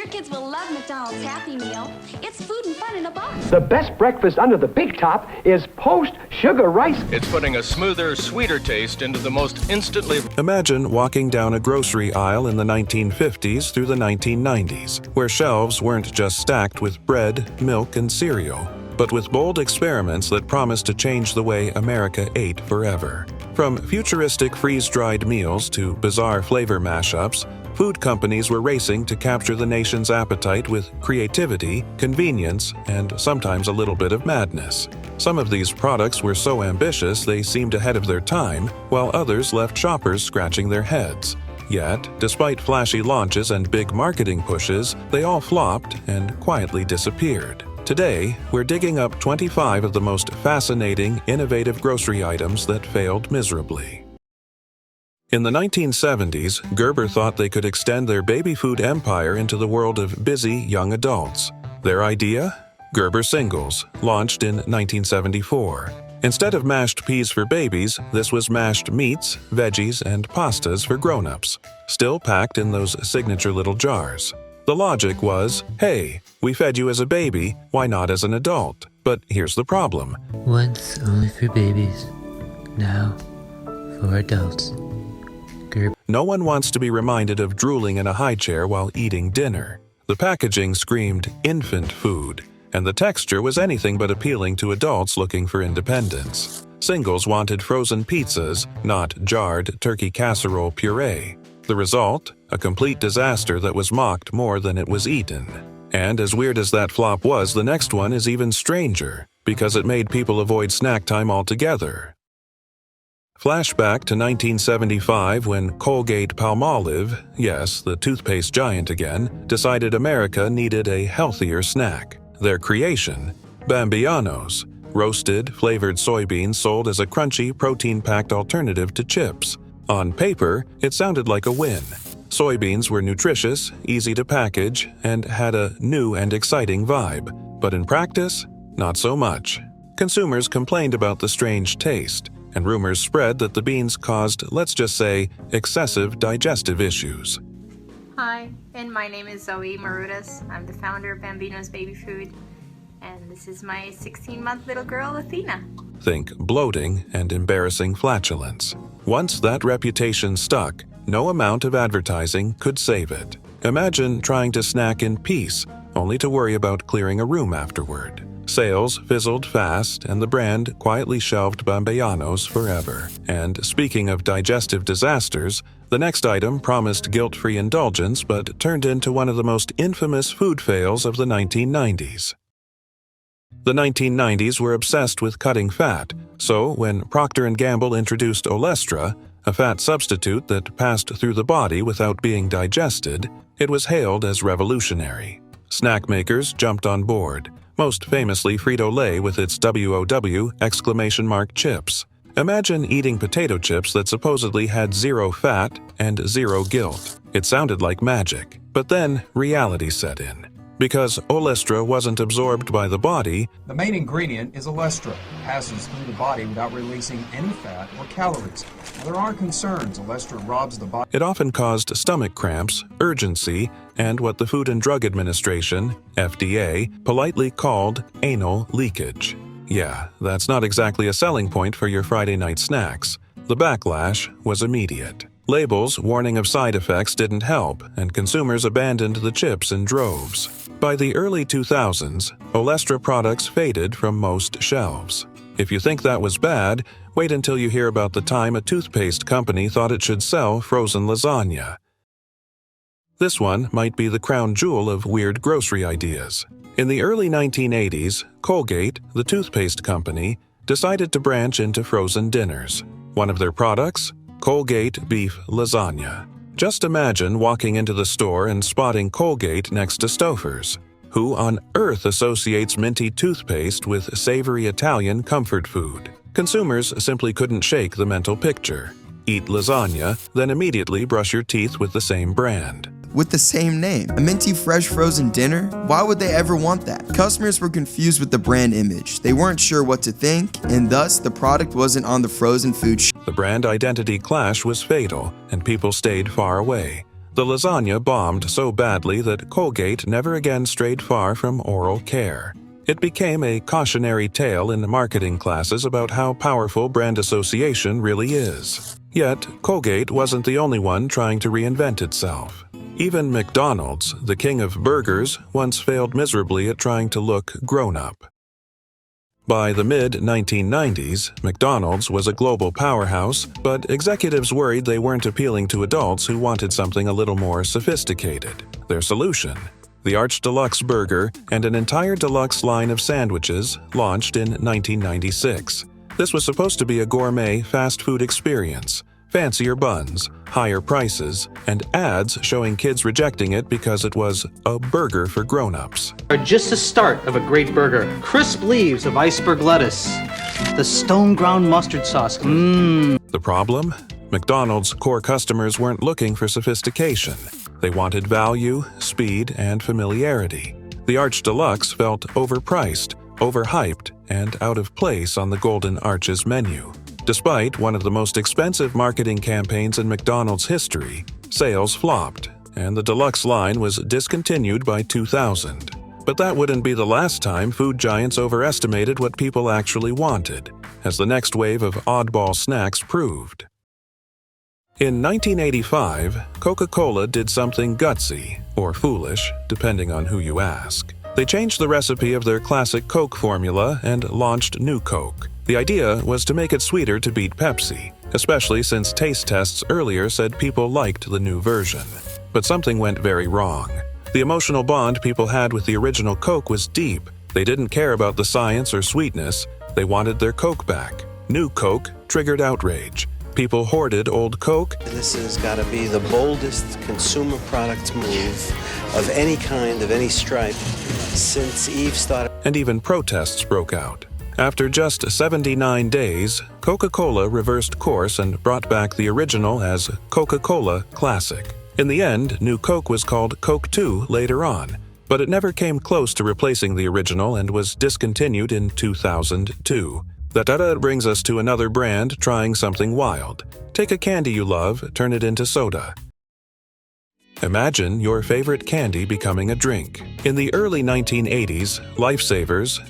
Your kids will love McDonald's Happy Meal. It's food and fun in a box. The best breakfast under the big top is post-sugar rice. It's putting a smoother, sweeter taste into the most instantly... Imagine walking down a grocery aisle in the 1950s through the 1990s, where shelves weren't just stacked with bread, milk, and cereal, but with bold experiments that promised to change the way America ate forever. From futuristic freeze-dried meals to bizarre flavor mashups, food companies were racing to capture the nation's appetite with creativity, convenience, and sometimes a little bit of madness. Some of these products were so ambitious they seemed ahead of their time, while others left shoppers scratching their heads. Yet, despite flashy launches and big marketing pushes, they all flopped and quietly disappeared. Today, we're digging up 25 of the most fascinating, innovative grocery items that failed miserably. In the 1970s, Gerber thought they could extend their baby food empire into the world of busy young adults. Their idea? Gerber Singles, launched in 1974. Instead of mashed peas for babies, this was mashed meats, veggies, and pastas for grown-ups, still packed in those signature little jars. The logic was, hey, we fed you as a baby, why not as an adult? But here's the problem. Once only for babies, now for adults. No one wants to be reminded of drooling in a high chair while eating dinner. The packaging screamed infant food, and the texture was anything but appealing to adults looking for independence. Singles wanted frozen pizzas, not jarred turkey casserole puree. The result? A complete disaster that was mocked more than it was eaten. And as weird as that flop was, the next one is even stranger, because it made people avoid snack time altogether. Flashback to 1975 when Colgate-Palmolive, yes, the toothpaste giant again, decided America needed a healthier snack. Their creation, Bambianos, roasted, flavored soybeans sold as a crunchy, protein-packed alternative to chips. On paper, it sounded like a win. Soybeans were nutritious, easy to package, and had a new and exciting vibe. But in practice, not so much. Consumers complained about the strange taste, and rumors spread that the beans caused, let's just say, excessive digestive issues. Hi, and my name is Zoe Marudas. I'm the founder of Bambino's Baby Food, and this is my 16-month little girl, Athena. Think bloating and embarrassing flatulence. Once that reputation stuck, no amount of advertising could save it. Imagine trying to snack in peace, only to worry about clearing a room afterward. Sales fizzled fast, and the brand quietly shelved Bambianos forever. And speaking of digestive disasters, the next item promised guilt-free indulgence but turned into one of the most infamous food fails of the 1990s. The 1990s were obsessed with cutting fat, so when Procter & Gamble introduced Olestra, a fat substitute that passed through the body without being digested, it was hailed as revolutionary. Snack makers jumped on board, most famously Frito-Lay with its WOW exclamation mark chips. Imagine eating potato chips that supposedly had zero fat and zero guilt. It sounded like magic, but then reality set in. Because Olestra wasn't absorbed by the body, the main ingredient is Olestra. It passes through the body without releasing any fat or calories. Now, there are concerns. Olestra robs the body. It often caused stomach cramps, urgency, and what the Food and Drug Administration, FDA, politely called anal leakage. Yeah, that's not exactly a selling point for your Friday night snacks. The backlash was immediate. Labels warning of side effects didn't help, and consumers abandoned the chips in droves. By the early 2000s, Olestra products faded from most shelves. If you think that was bad, wait until you hear about the time a toothpaste company thought it should sell frozen lasagna. This one might be the crown jewel of weird grocery ideas. In the early 1980s, Colgate, the toothpaste company, decided to branch into frozen dinners. One of their products? Colgate Beef Lasagna. Just imagine walking into the store and spotting Colgate next to Stouffer's. Who on earth associates minty toothpaste with savory Italian comfort food? Consumers simply couldn't shake the mental picture. Eat lasagna, then immediately brush your teeth with the same brand. With the same name, a minty fresh frozen dinner? Why would they ever want that? Customers were confused with the brand image. They weren't sure what to think, and thus the product wasn't on the frozen food The brand identity clash was fatal, and people stayed far away. The lasagna bombed so badly that Colgate never again strayed far from oral care. It became a cautionary tale in marketing classes about how powerful brand association really is. Yet, Colgate wasn't the only one trying to reinvent itself. Even McDonald's, the king of burgers, once failed miserably at trying to look grown-up. By the mid-1990s, McDonald's was a global powerhouse, but executives worried they weren't appealing to adults who wanted something a little more sophisticated. Their solution? The Arch Deluxe Burger and an entire deluxe line of sandwiches launched in 1996. This was supposed to be a gourmet fast food experience. Fancier buns, higher prices, and ads showing kids rejecting it because it was a burger for grown-ups. Are just the start of a great burger. Crisp leaves of iceberg lettuce. The stone-ground mustard sauce. The problem? McDonald's core customers weren't looking for sophistication. They wanted value, speed, and familiarity. The Arch Deluxe felt overpriced, overhyped, and out of place on the Golden Arches menu. Despite one of the most expensive marketing campaigns in McDonald's history, sales flopped, and the deluxe line was discontinued by 2000. But that wouldn't be the last time food giants overestimated what people actually wanted, as the next wave of oddball snacks proved. In 1985, Coca-Cola did something gutsy, or foolish, depending on who you ask. They changed the recipe of their classic Coke formula and launched New Coke. The idea was to make it sweeter to beat Pepsi, especially since taste tests earlier said people liked the new version. But something went very wrong. The emotional bond people had with the original Coke was deep. They didn't care about the science or sweetness. They wanted their Coke back. New Coke triggered outrage. People hoarded old Coke. This has got to be the boldest consumer product move of any kind, of any stripe, since Eve started. And even protests broke out. After just 79 days, Coca-Cola reversed course and brought back the original as Coca-Cola Classic. In the end, New Coke was called Coke 2 later on, but it never came close to replacing the original and was discontinued in 2002. That brings us to another brand trying something wild. Take a candy you love, turn it into soda. Imagine your favorite candy becoming a drink. In the early 1980s, Lifesavers,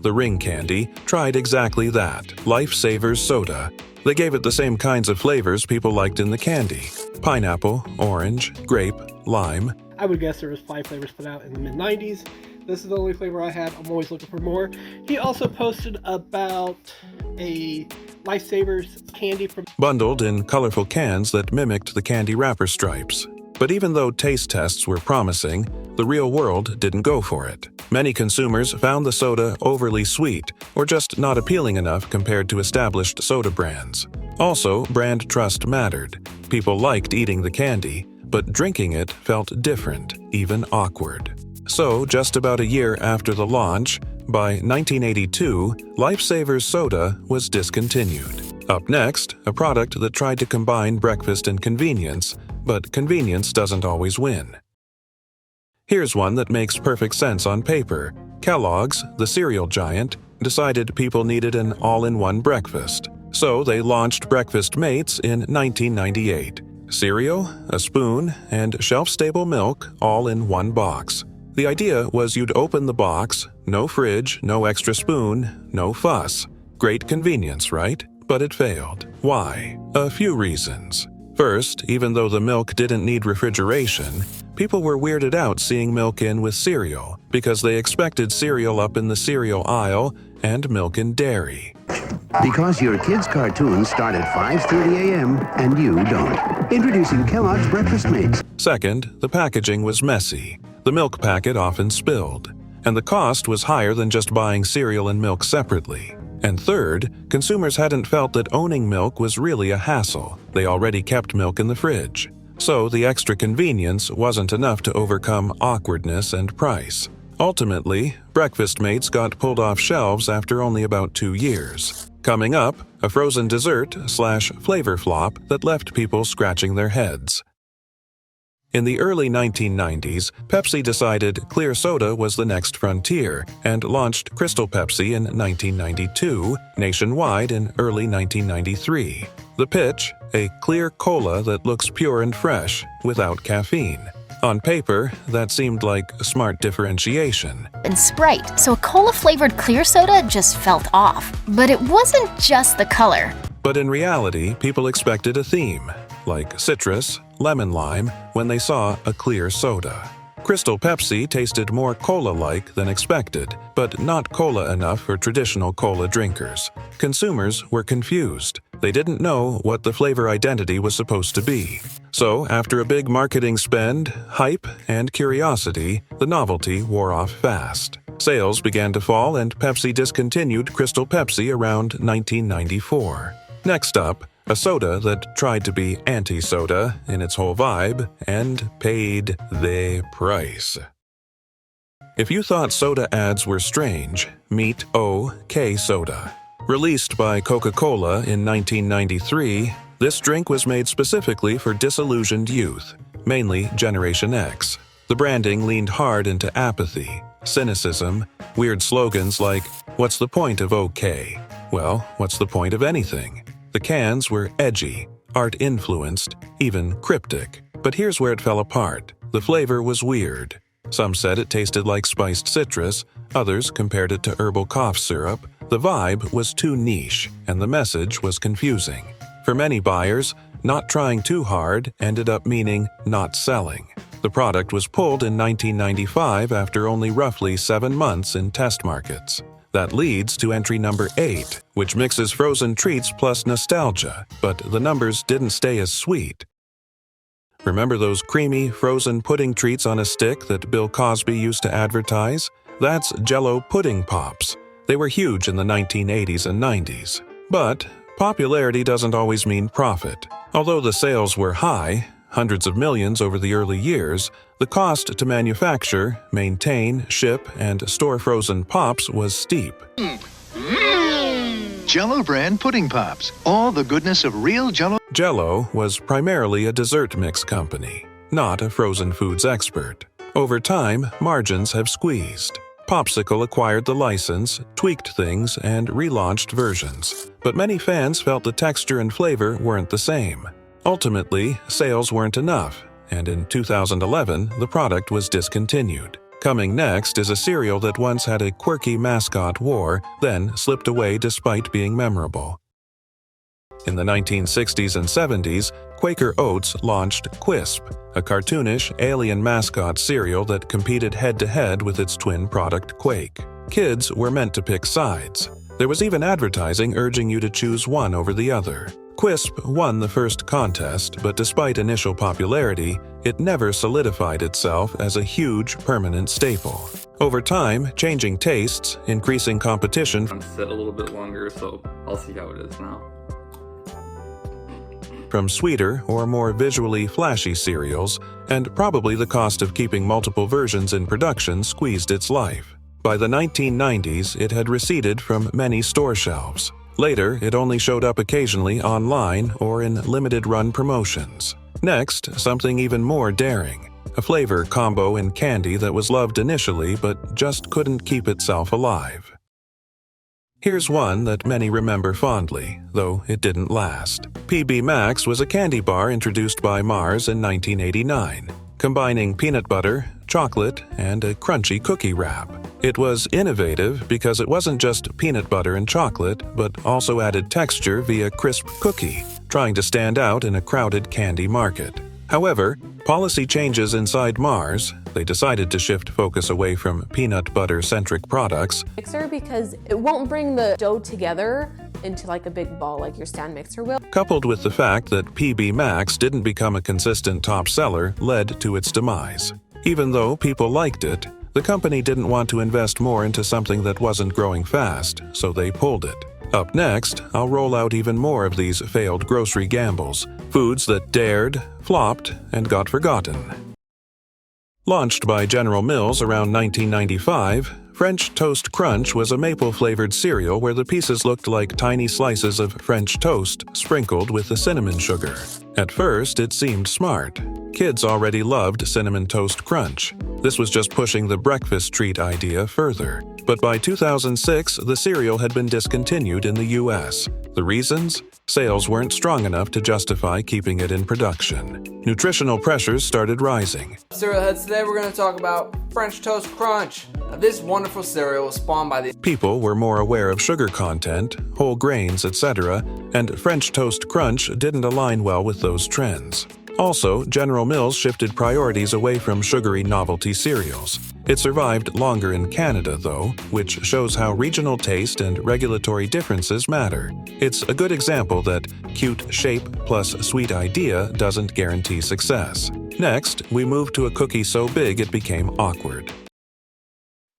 the ring candy, tried exactly that. Lifesavers soda. They gave it the same kinds of flavors people liked in the candy. Pineapple, orange, grape, lime. I would guess there was 5 flavors put out in the mid-90s. This is the only flavor I have. I'm always looking for more. He also posted about a Lifesavers candy from bundled in colorful cans that mimicked the candy wrapper stripes. But even though taste tests were promising, the real world didn't go for it. Many consumers found the soda overly sweet or just not appealing enough compared to established soda brands. Also, brand trust mattered. People liked eating the candy, but drinking it felt different, even awkward. So, just about a year after the launch, by 1982, Lifesavers soda was discontinued. Up next, a product that tried to combine breakfast and convenience, but convenience doesn't always win. Here's one that makes perfect sense on paper. Kellogg's, the cereal giant, decided people needed an all-in-one breakfast. So they launched Breakfast Mates in 1998. Cereal, a spoon, and shelf-stable milk all in one box. The idea was you'd open the box, no fridge, no extra spoon, no fuss. Great convenience, right? But it failed. Why? A few reasons. First, even though the milk didn't need refrigeration, people were weirded out seeing milk in with cereal because they expected cereal up in the cereal aisle and milk and dairy. Because your kids' cartoons start at 5:30 a.m. and you don't. Introducing Kellogg's Breakfast Mates. Second, the packaging was messy. The milk packet often spilled, and the cost was higher than just buying cereal and milk separately. And third, consumers hadn't felt that owning milk was really a hassle. They already kept milk in the fridge. So the extra convenience wasn't enough to overcome awkwardness and price. Ultimately, Breakfast Mates got pulled off shelves after only about 2 years. Coming up, a frozen dessert/flavor flop that left people scratching their heads. In the early 1990s, Pepsi decided clear soda was the next frontier and launched Crystal Pepsi in 1992, nationwide in early 1993. The pitch, a clear cola that looks pure and fresh, without caffeine. On paper, that seemed like a smart differentiation. And Sprite, so a cola-flavored clear soda just felt off. But it wasn't just the color. But in reality, people expected a theme, like citrus, lemon lime, when they saw a clear soda. Crystal Pepsi tasted more cola-like than expected, but not cola enough for traditional cola drinkers. Consumers were confused. They didn't know what the flavor identity was supposed to be. So, after a big marketing spend, hype, and curiosity, the novelty wore off fast. Sales began to fall and Pepsi discontinued Crystal Pepsi around 1994. Next up, a soda that tried to be anti-soda in its whole vibe and paid the price. If you thought soda ads were strange, meet OK Soda. Released by Coca-Cola in 1993, this drink was made specifically for disillusioned youth, mainly Generation X. The branding leaned hard into apathy, cynicism, weird slogans like, "What's the point of OK?" Well, what's the point of anything? The cans were edgy, art-influenced, even cryptic. But here's where it fell apart. The flavor was weird. Some said it tasted like spiced citrus, others compared it to herbal cough syrup. The vibe was too niche, and the message was confusing. For many buyers, not trying too hard ended up meaning not selling. The product was pulled in 1995 after only roughly 7 months in test markets. That leads to entry number 8, which mixes frozen treats plus nostalgia, but the numbers didn't stay as sweet. Remember those creamy, frozen pudding treats on a stick that Bill Cosby used to advertise? That's Jell-O Pudding Pops. They were huge in the 1980s and 90s. But popularity doesn't always mean profit. Although the sales were high, hundreds of millions over the early years, the cost to manufacture, maintain, ship, and store frozen pops was steep. Jell-O brand pudding pops. All the goodness of real Jell-O. Jell-O was primarily a dessert mix company, not a frozen foods expert. Over time, margins have squeezed. Popsicle acquired the license, tweaked things, and relaunched versions. But many fans felt the texture and flavor weren't the same. Ultimately, sales weren't enough, and in 2011, the product was discontinued. Coming next is a cereal that once had a quirky mascot war, then slipped away despite being memorable. In the 1960s and 70s, Quaker Oats launched Quisp, a cartoonish alien mascot cereal that competed head-to-head with its twin product Quake. Kids were meant to pick sides. There was even advertising urging you to choose one over the other. Quisp won the first contest, but despite initial popularity, it never solidified itself as a huge, permanent staple. Over time, changing tastes, increasing competition, sit a little bit longer, so I'll see how it is now. From sweeter or more visually flashy cereals, and probably the cost of keeping multiple versions in production squeezed its life. By the 1990s, it had receded from many store shelves. Later, it only showed up occasionally online or in limited-run promotions. Next, something even more daring. A flavor combo in candy that was loved initially but just couldn't keep itself alive. Here's one that many remember fondly, though it didn't last. PB Max was a candy bar introduced by Mars in 1989, combining peanut butter, chocolate, and a crunchy cookie wrap. It was innovative because it wasn't just peanut butter and chocolate, but also added texture via crisp cookie, trying to stand out in a crowded candy market. However, policy changes inside Mars, they decided to shift focus away from peanut butter-centric products. Mixer because it won't bring the dough together into like a big ball like your stand mixer will. Coupled with the fact that PB Max didn't become a consistent top seller led to its demise. Even though people liked it, the company didn't want to invest more into something that wasn't growing fast, so they pulled it. Up next, I'll roll out even more of these failed grocery gambles, foods that dared, flopped, and got forgotten. Launched by General Mills around 1995, French Toast Crunch was a maple-flavored cereal where the pieces looked like tiny slices of French toast sprinkled with the cinnamon sugar. At first, it seemed smart. Kids already loved Cinnamon Toast Crunch. This was just pushing the breakfast treat idea further. But by 2006, the cereal had been discontinued in the US. The reasons? Sales weren't strong enough to justify keeping it in production. Nutritional pressures started rising. Cereal heads, today we're going to talk about French Toast Crunch. Now, this wonderful cereal was spawned by the People were more aware of sugar content, whole grains, etc., and French Toast Crunch didn't align well with those trends. Also, General Mills shifted priorities away from sugary novelty cereals. It survived longer in Canada, though, which shows how regional taste and regulatory differences matter. It's a good example that cute shape plus sweet idea doesn't guarantee success. Next, we move to a cookie so big it became awkward.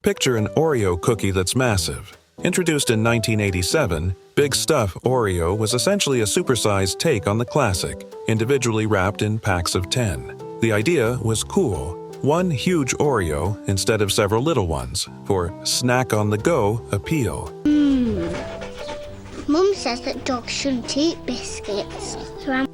Picture an Oreo cookie that's massive. Introduced in 1987, Big Stuff Oreo was essentially a supersized take on the classic, individually wrapped in packs of 10. The idea was cool. One huge Oreo instead of several little ones, for snack-on-the-go appeal. Mum says that dogs shouldn't eat biscuits.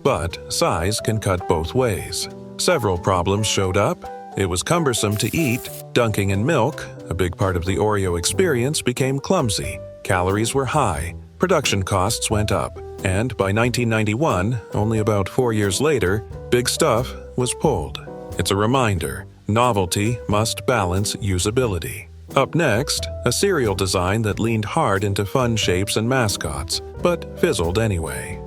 But size can cut both ways. Several problems showed up. It was cumbersome to eat, dunking in milk, a big part of the Oreo experience, became clumsy, calories were high, production costs went up, and by 1991, only about 4 years later, Big Stuff was pulled. It's a reminder, novelty must balance usability. Up next, a cereal design that leaned hard into fun shapes and mascots, but fizzled anyway.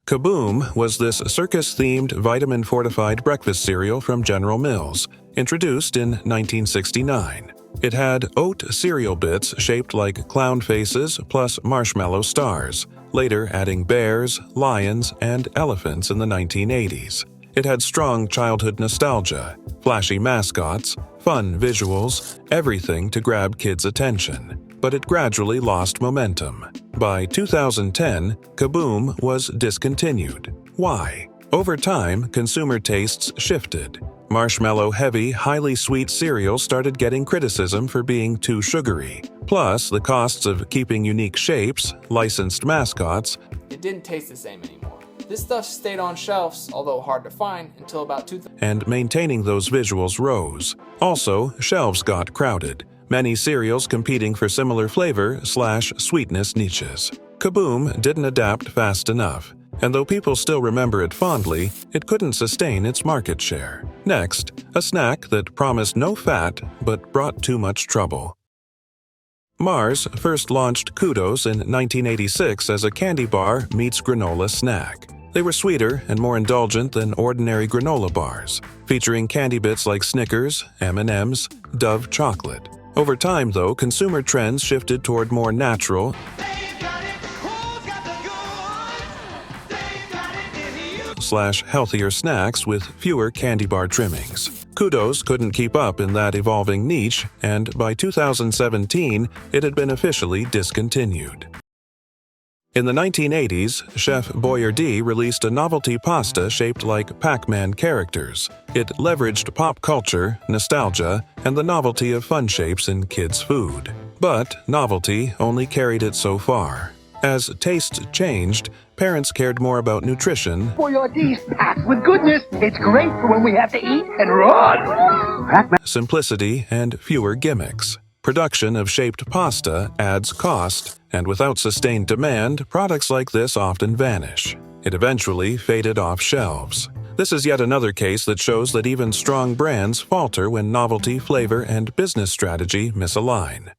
Kaboom was this circus-themed vitamin-fortified breakfast cereal from General Mills, introduced in 1969. It had oat cereal bits shaped like clown faces plus marshmallow stars, later adding bears, lions, and elephants in the 1980s. It had strong childhood nostalgia, flashy mascots, fun visuals, everything to grab kids' attention. But it gradually lost momentum. By 2010, Kaboom was discontinued. Why? Over time, consumer tastes shifted. Marshmallow-heavy, highly sweet cereals started getting criticism for being too sugary. Plus, the costs of keeping unique shapes, licensed mascots, It didn't taste the same anymore. This stuff stayed on shelves, although hard to find, until about 2000. And maintaining those visuals rose. Also, shelves got crowded. Many cereals competing for similar flavor/sweetness niches. Kaboom didn't adapt fast enough, and though people still remember it fondly, it couldn't sustain its market share. Next, a snack that promised no fat but brought too much trouble. Mars first launched Kudos in 1986 as a candy bar meets granola snack. They were sweeter and more indulgent than ordinary granola bars, featuring candy bits like Snickers, M&M's, Dove chocolate. Over time, though, consumer trends shifted toward more natural /healthier snacks with fewer candy bar trimmings. Kudos couldn't keep up in that evolving niche, and by 2017, it had been officially discontinued. In the 1980s, Chef Boyardee released a novelty pasta shaped like Pac-Man characters. It leveraged pop culture, nostalgia, and the novelty of fun shapes in kids' food. But novelty only carried it so far. As tastes changed, parents cared more about nutrition, Boyardee's packed with goodness. It's great for when we have to eat and run. simplicity, and fewer gimmicks. Production of shaped pasta adds cost, and without sustained demand, products like this often vanish. It eventually faded off shelves. This is yet another case that shows that even strong brands falter when novelty, flavor, and business strategy misalign.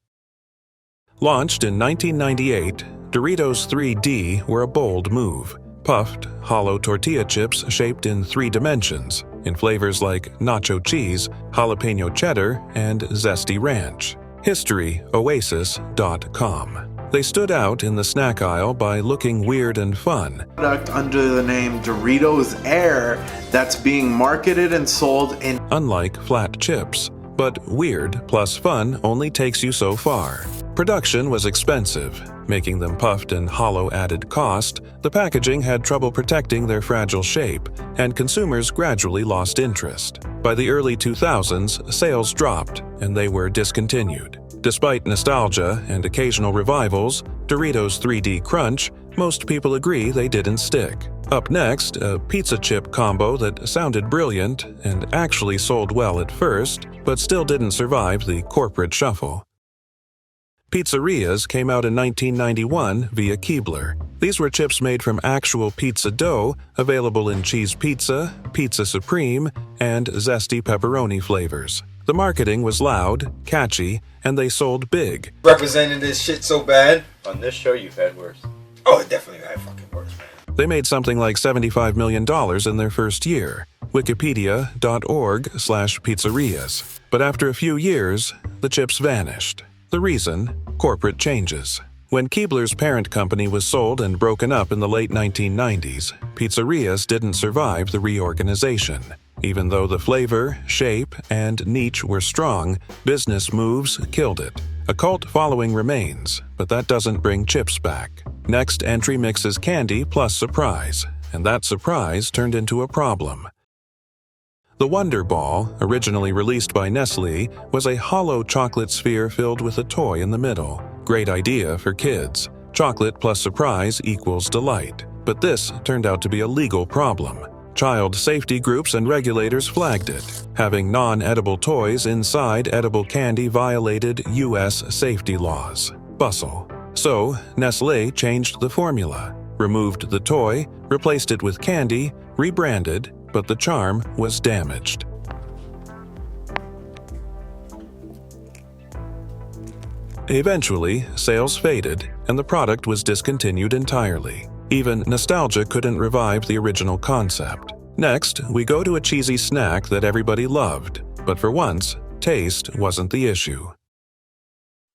Launched in 1998, Doritos 3D were a bold move. Puffed, hollow tortilla chips shaped in 3 dimensions, in flavors like nacho cheese, jalapeno cheddar, and zesty ranch. History, Oasis.com. They stood out in the snack aisle by looking weird and fun. Product under the name Doritos Air that's being marketed and sold in. Unlike flat chips, but weird plus fun only takes you so far. Production was expensive, making them puffed and hollow added cost. The packaging had trouble protecting their fragile shape, and consumers gradually lost interest. By the early 2000s, sales dropped, and they were discontinued. Despite nostalgia and occasional revivals, Doritos 3D Crunch, most people agree they didn't stick. Up next, a pizza chip combo that sounded brilliant and actually sold well at first, but still didn't survive the corporate shuffle. Pizzerias came out in 1991 via Keebler. These were chips made from actual pizza dough, available in cheese pizza, pizza supreme, and zesty pepperoni flavors. The marketing was loud, catchy, and they sold big. Representing this shit so bad. On this show, you've had worse. Oh, it definitely had fucking worse, man. They made something like $75 million in their first year. Wikipedia.org/pizzerias. But after a few years, the chips vanished. The reason? Corporate changes. When Keebler's parent company was sold and broken up in the late 1990s, Pizzerias didn't survive the reorganization. Even though the flavor, shape, and niche were strong, business moves killed it. A cult following remains, but that doesn't bring chips back. Next entry mixes candy plus surprise, and that surprise turned into a problem. The Wonder Ball, originally released by Nestle, was a hollow chocolate sphere filled with a toy in the middle. Great idea for kids. Chocolate plus surprise equals delight. But this turned out to be a legal problem. Child safety groups and regulators flagged it. Having non-edible toys inside edible candy violated U.S. safety laws. Bustle. So, Nestle changed the formula, removed the toy, replaced it with candy, rebranded, but the charm was damaged. Eventually, sales faded, and the product was discontinued entirely. Even nostalgia couldn't revive the original concept. Next, we go to a cheesy snack that everybody loved, but for once, taste wasn't the issue.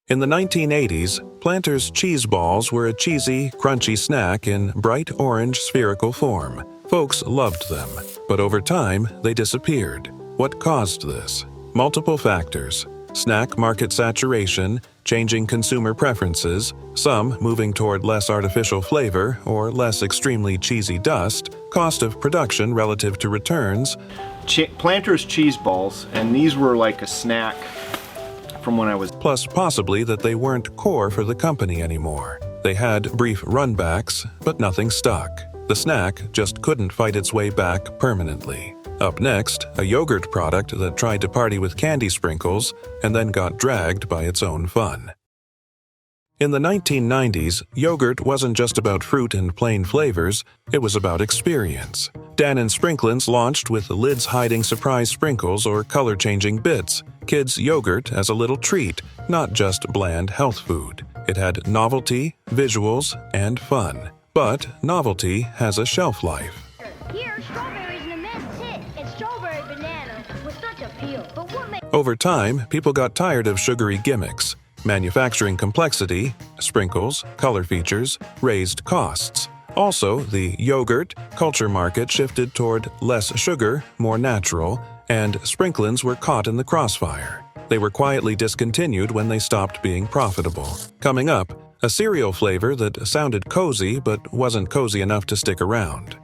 In the 1980s, Planters cheese balls were a cheesy, crunchy snack in bright orange spherical form. Folks loved them, but over time, they disappeared. What caused this? Multiple factors. Snack market saturation, changing consumer preferences, some moving toward less artificial flavor or less extremely cheesy dust, cost of production relative to returns. Planters cheese balls, and these were like a snack from when I was... Plus possibly that they weren't core for the company anymore. They had brief runbacks, but nothing stuck. The snack just couldn't fight its way back permanently. Up next, a yogurt product that tried to party with candy sprinkles and then got dragged by its own fun. In the 1990s, yogurt wasn't just about fruit and plain flavors, it was about experience. Dan and Sprinklins launched with lids hiding surprise sprinkles or color-changing bits. Kids' yogurt as a little treat, not just bland health food. It had novelty, visuals, and fun. But novelty has a shelf life. Here, strawberry's an immense hit, and strawberry banana was such appeal. But what makes... Over time, people got tired of sugary gimmicks. Manufacturing complexity, sprinkles, color features, raised costs. Also, the yogurt culture market shifted toward less sugar, more natural, and Sprinklins were caught in the crossfire. They were quietly discontinued when they stopped being profitable. Coming up, a cereal flavor that sounded cozy but wasn't cozy enough to stick around.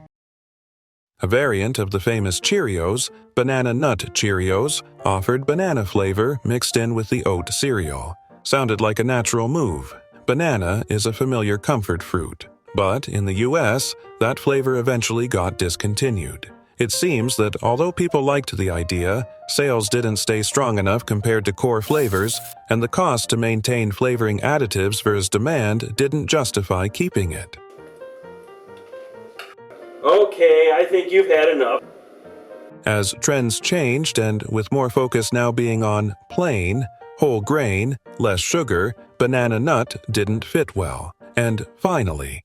A variant of the famous Cheerios, Banana Nut Cheerios, offered banana flavor mixed in with the oat cereal. Sounded like a natural move. Banana is a familiar comfort fruit. But in the US, that flavor eventually got discontinued. It seems that although people liked the idea, sales didn't stay strong enough compared to core flavors, and the cost to maintain flavoring additives versus demand didn't justify keeping it. Okay, I think you've had enough. As trends changed and with more focus now being on plain, whole grain, less sugar, banana nut didn't fit well. And finally,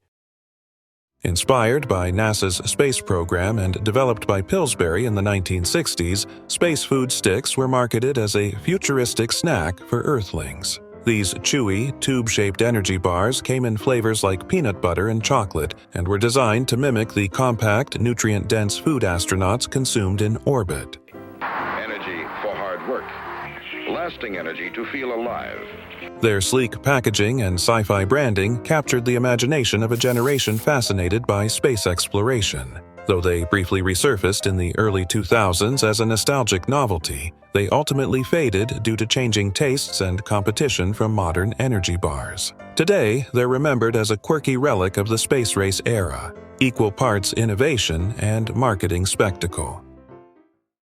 inspired by NASA's space program and developed by Pillsbury in the 1960s, space food sticks were marketed as a futuristic snack for Earthlings. These chewy, tube-shaped energy bars came in flavors like peanut butter and chocolate and were designed to mimic the compact, nutrient-dense food astronauts consumed in orbit. Energy for hard work. Lasting energy to feel alive. Their sleek packaging and sci-fi branding captured the imagination of a generation fascinated by space exploration. Though they briefly resurfaced in the early 2000s as a nostalgic novelty, they ultimately faded due to changing tastes and competition from modern energy bars. Today, they're remembered as a quirky relic of the space race era. equal parts innovation and marketing spectacle.